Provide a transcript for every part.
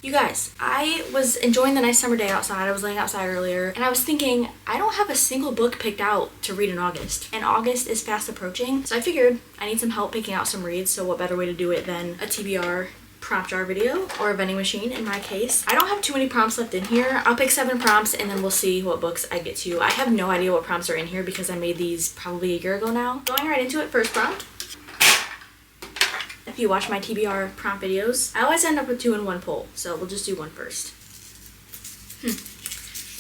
You guys, I was enjoying the nice summer day outside. I was laying outside earlier and I was thinking, I don't have a single book picked out to read in August. And August is fast approaching, so I figured I need some help picking out some reads, so what better way to do it than a TBR prompt jar video, or a vending machine in my case. I don't have too many prompts left in here. I'll pick 7 prompts and then we'll see what books I get to. I have no idea what prompts are in here because I made these probably a year ago now. Going right into it, first prompt. If you watch my TBR prompt videos, I always end up with 2 in 1 poll, so we'll just do one first.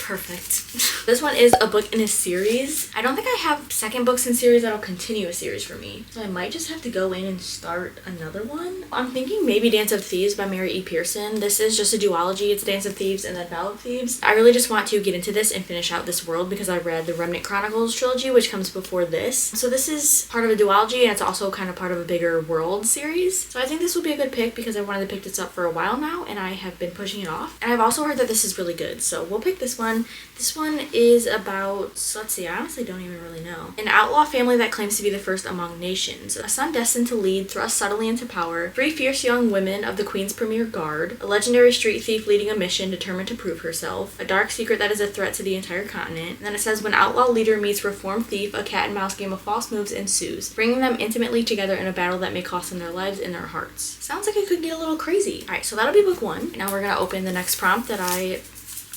Perfect. This one is a book in a series. I don't think I have second books in series that'll continue a series for me, so I might just have to go in and start another one. I'm thinking maybe Dance of Thieves by Mary E. Pearson. This is just a duology. It's Dance of Thieves and then Ballad of Thieves. I really just want to get into this and finish out this world because I read the Remnant Chronicles trilogy, which comes before this. So this is part of a duology and it's also kind of part of a bigger world series. So I think this will be a good pick because I wanted to pick this up for a while now and I have been pushing it off. And I've also heard that this is really good, so we'll pick this one. This one is about, let's see, I honestly don't even really know. An outlaw family that claims to be the first among nations. A son destined to lead, thrust subtly into power. 3 fierce young women of the Queen's Premier Guard. A legendary street thief leading a mission determined to prove herself. A dark secret that is a threat to the entire continent. And then it says, when outlaw leader meets reformed thief, a cat and mouse game of false moves ensues, bringing them intimately together in a battle that may cost them their lives and their hearts. Sounds like it could get a little crazy. Alright, so that'll be book 1. Now we're gonna open the next prompt that I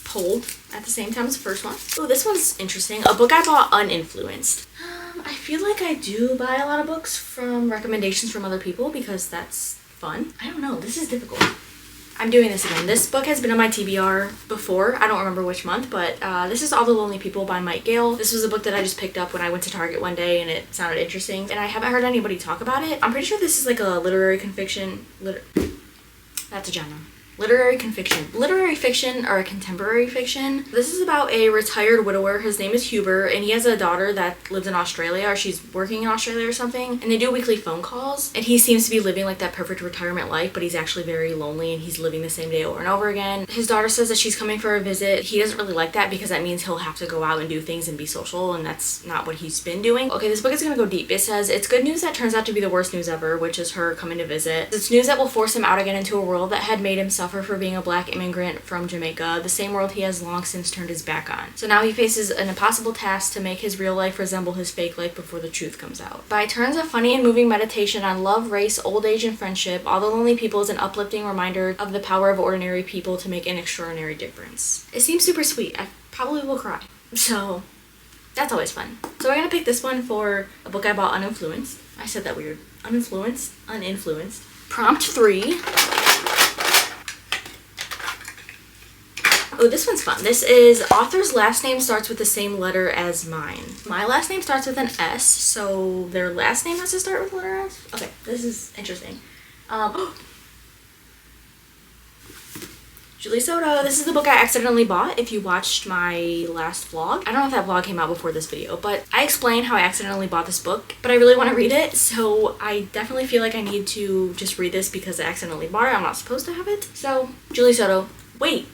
pulled at the same time as the first one. Oh, this one's interesting. A book I bought uninfluenced. I feel like I do buy a lot of books from recommendations from other people because that's fun. I don't know. This is difficult. I'm doing this again. This book has been on my TBR before. I don't remember which month, but this is All the Lonely People by Mike Gale. This was a book that I just picked up when I went to Target one day and it sounded interesting. And I haven't heard anybody talk about it. I'm pretty sure this is like a literary confiction. That's a genre. Literary fiction or a contemporary fiction. This is about a retired widower. His name is Huber and he has a daughter that lives in Australia, or she's working in Australia or something, and they do weekly phone calls and he seems to be living like that perfect retirement life, but he's actually very lonely and he's living the same day over and over again. His daughter says that she's coming for a visit. He doesn't really like that because that means he'll have to go out and do things and be social, and that's not what he's been doing. Okay, this book is gonna go deep. It says it's good news that turns out to be the worst news ever, which is her coming to visit. It's news that will force him out again into a world that had made him suffer for being a black immigrant from Jamaica, the same world he has long since turned his back on. So now he faces an impossible task to make his real life resemble his fake life before the truth comes out. By turns of funny and moving meditation on love, race, old age, and friendship, All the Lonely People is an uplifting reminder of the power of ordinary people to make an extraordinary difference. It seems super sweet. I probably will cry. So that's always fun. So we're gonna pick this one for a book I bought uninfluenced. I said that weird. Uninfluenced. Prompt 3. Oh, this one's fun. This is author's last name starts with the same letter as mine. My last name starts with an S, so their last name has to start with letter S? Okay, this is interesting. Julie Soto. This is the book I accidentally bought. If you watched my last vlog, I don't know if that vlog came out before this video, but I explained how I accidentally bought this book, but I really want to read it, so I definitely feel like I need to just read this because I accidentally bought it. I'm not supposed to have it. So, Julie Soto. Wait.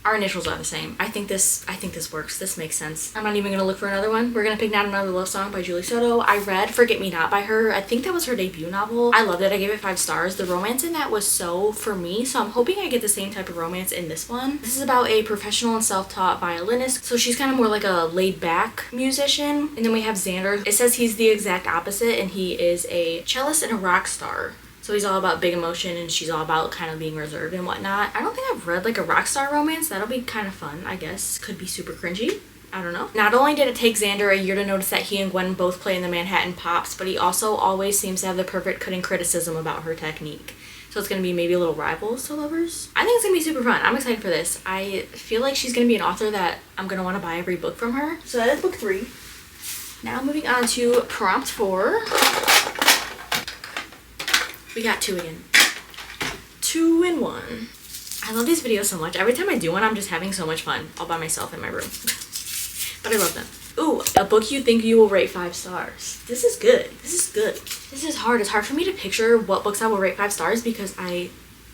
Our initials are the same. I think this works. This makes sense. I'm not even gonna look for another one. We're gonna pick Not Another Love Song by Julie Soto. I read Forget Me Not by her. I think that was her debut novel. I loved it. I gave it 5 stars. The romance in that was so for me, so I'm hoping I get the same type of romance in this one. This is about a professional and self-taught violinist, so she's kind of more like a laid-back musician. And then we have Xander. It says he's the exact opposite, and he is a cellist and a rock star. So he's all about big emotion and she's all about kind of being reserved and whatnot. I don't think I've read like a rock star romance. That'll be kind of fun, I guess. Could be super cringy. I don't know. Not only did it take Xander a year to notice that he and Gwen both play in the Manhattan Pops, but he also always seems to have the perfect cutting criticism about her technique. So it's going to be maybe a little rivals to lovers. I think it's going to be super fun. I'm excited for this. I feel like she's going to be an author that I'm going to want to buy every book from her. So that is book 3. Now moving on to prompt 4. We got 2 again. 2 in 1. I love these videos so much. Every time I do one, I'm just having so much fun all by myself in my room. But I love them. Ooh, a book you think you will rate 5 stars. This is good. This is good. This is hard. It's hard for me to picture what books I will rate 5 stars because I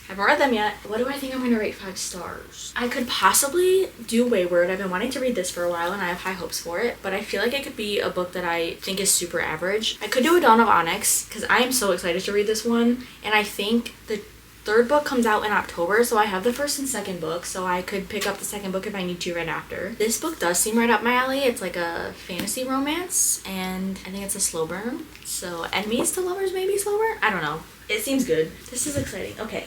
haven't read them yet. What do I think I'm going to rate 5 stars? I could possibly do Wayward. I've been wanting to read this for a while and I have high hopes for it, but I feel like it could be a book that I think is super average. I could do A Dawn of Onyx because I am so excited to read this one, and I think the third book comes out in October, so I have the first and second book, so I could pick up the second book if I need to right after. This book does seem right up my alley. It's like a fantasy romance, and I think it's a slow burn. So enemies to lovers, maybe slow burn? I don't know. It seems good. This is exciting. Okay.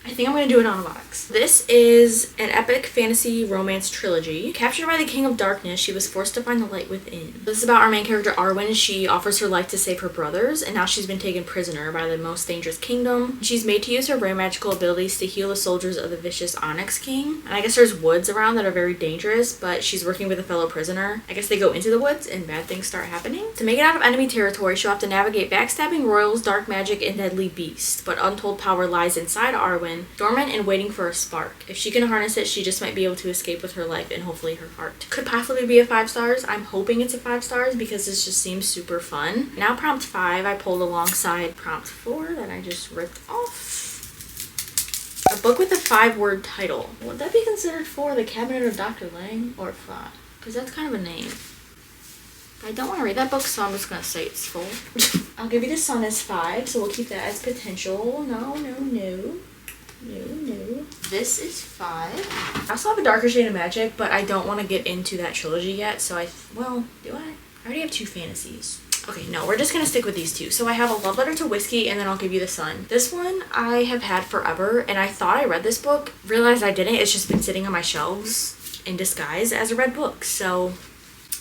I think I'm going to do it on a box. This is an epic fantasy romance trilogy. Captured by the King of Darkness, she was forced to find the light within. This is about our main character, Arwen. She offers her life to save her brothers, and now she's been taken prisoner by the most dangerous kingdom. She's made to use her rare magical abilities to heal the soldiers of the vicious Onyx King. And I guess there's woods around that are very dangerous, but she's working with a fellow prisoner. I guess they go into the woods and bad things start happening. To make it out of enemy territory, she'll have to navigate backstabbing royals, dark magic, and deadly beasts. But untold power lies inside Arwen, dormant and waiting for a spark. If she can harness it, she just might be able to escape with her life and hopefully her heart. Could possibly be a 5 stars. I'm hoping it's a 5 stars because this just seems super fun. Now prompt 5 I pulled alongside prompt 4 that I just ripped off. A book with a 5-word title. Would that be considered 4, The Cabinet of Dr. Lang, or 5? Because that's kind of a name. I don't want to read that book, so I'm just going to say it's full. I'll give you The Sun as 5, so we'll keep that as potential. No. This is 5. I also have a Darker Shade of Magic, but I don't want to get into that trilogy yet, so well, do I? I already have 2 fantasies. Okay, no, we're just going to stick with these 2. So I have a Love Letter to Whiskey, and then I'll give you The Sun. This one I have had forever, and I thought I read this book, realized I didn't. It's just been sitting on my shelves in disguise as a read book, so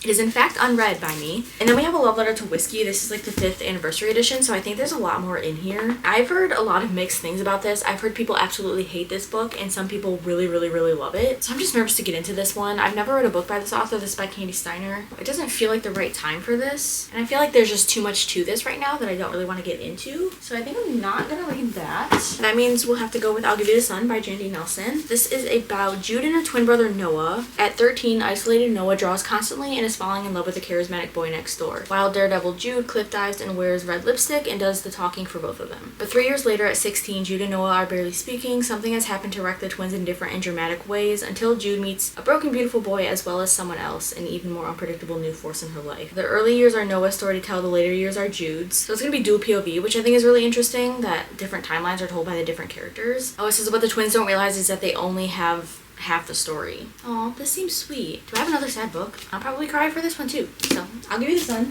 it is in fact unread by me. And then we have a Love Letter to Whiskey. This is like the 5th anniversary edition, so I think there's a lot more in here. I've heard a lot of mixed things about this. I've heard people absolutely hate this book, and some people really love it. So I'm just nervous to get into this one. I've never read a book by this author. This is by Candy Steiner. It doesn't feel like the right time for this, and I feel like there's just too much to this right now that I don't really want to get into. So I think I'm not gonna read that. That means we'll have to go with I'll Give You the Sun by Jandy Nelson. This is about Jude and her twin brother Noah. At 13, isolated Noah draws constantly and is falling in love with a charismatic boy next door. Wild daredevil Jude cliff dives and wears red lipstick and does the talking for both of them. But 3 years later, at 16, Jude and Noah are barely speaking. Something has happened to wreck the twins in different and dramatic ways until Jude meets a broken, beautiful boy as well as someone else, an even more unpredictable new force in her life. The early years are Noah's story to tell, the later years are Jude's. So it's gonna be dual POV, which I think is really interesting, that different timelines are told by the different characters. Oh, it says what the twins don't realize is that they only have half the story. Oh, this seems sweet. Do I have another sad book? I'll probably cry for this one too. So I'll Give You the Sun,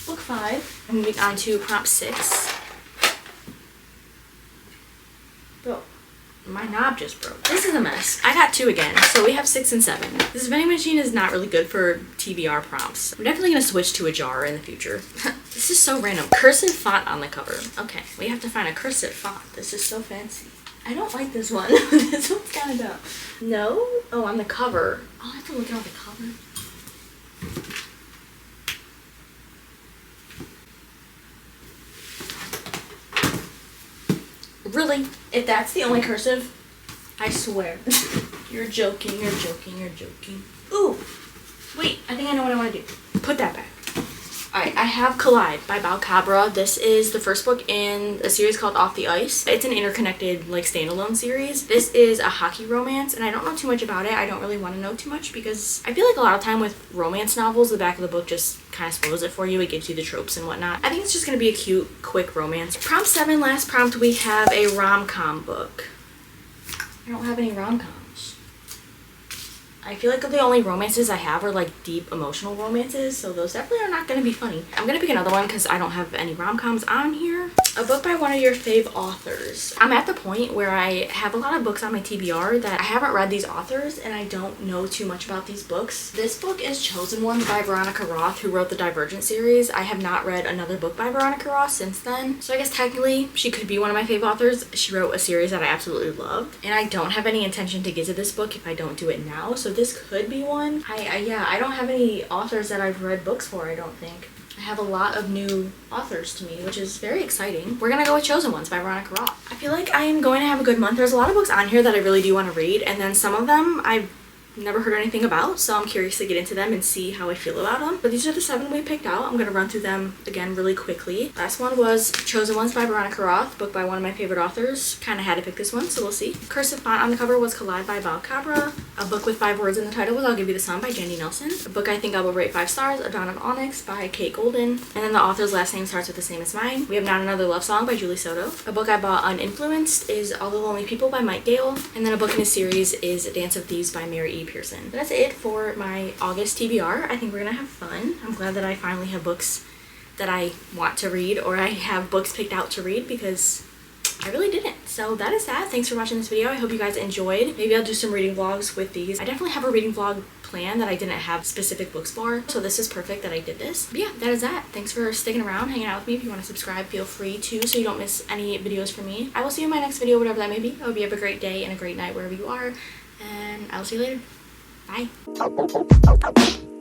book 5. I'm moving on to prompt 6. Bro, my knob just broke. This is a mess. I got 2 again, so we have 6 and 7. This vending machine is not really good for TBR prompts. I'm definitely gonna switch to a jar in the future. This is so random. Cursive font on the cover. Okay, we have to find a cursive font. This is so fancy. I don't like this one. This one's kind of dumb. No? Oh, on the cover. Oh, I have to look at the cover. Really? If that's the only cursive? I swear. You're joking. Ooh. Wait, I think I know what I want to do. Put that back. Alright, I have Collide by Balcabra. This is the first book in a series called Off the Ice. It's an interconnected, like, standalone series. This is a hockey romance, and I don't know too much about it. I don't really want to know too much because I feel like a lot of time with romance novels, the back of the book just kind of spoils it for you. It gives you the tropes and whatnot. I think it's just going to be a cute, quick romance. Prompt 7, last prompt, we have a rom-com book. I don't have any rom-coms. I feel like the only romances I have are like deep emotional romances, so those definitely are not going to be funny. I'm going to pick another one because I don't have any rom-coms on here. A book by one of your fave authors. I'm at the point where I have a lot of books on my TBR that I haven't read these authors and I don't know too much about these books. This book is Chosen Ones by Veronica Roth, who wrote the Divergent series. I have not read another book by Veronica Roth since then, so I guess technically she could be one of my fave authors. She wrote a series that I absolutely loved, and I don't have any intention to get to this book if I don't do it now, so this could be one. I don't have any authors that I've read books for, I don't think. I have a lot of new authors to me, which is very exciting. We're gonna go with Chosen Ones by Veronica Roth. I feel like I am going to have a good month. There's a lot of books on here that I really do want to read, and then some of them I never heard anything about, so I'm curious to get into them and see how I feel about them. But these are the 7 we picked out. I'm gonna run through them again really quickly. Last one was Chosen Ones by Veronica Roth, book by one of my favorite authors. Kind of had to pick this one, so we'll see. Cursive font on the cover was Collide by Val Cabra. A book with 5 words in the title was I'll Give You the Sun by Jandy Nelson. A book I think I will rate 5 stars, A Dawn of Onyx by Kate Golden. And then the author's last name starts with the same as mine. We have Not Another Love Song by Julie Soto. A book I bought uninfluenced is All the Lonely People by Mike Gale. And then a book in a series is Dance of Thieves by Mary E. Pearson. That's it for my August TBR. I think we're gonna have fun. I'm glad that I finally have books that I want to read, or I have books picked out to read, because I really didn't. So that is that. Thanks for watching this video. I hope you guys enjoyed. Maybe I'll do some reading vlogs with these. I definitely have a reading vlog planned that I didn't have specific books for, so this is perfect that I did this. But yeah, that is that. Thanks for sticking around, hanging out with me. If you want to subscribe, feel free to, so you don't miss any videos from me. I will see you in my next video, whatever that may be. I hope you have a great day and a great night wherever you are, and I'll see you later. Bye.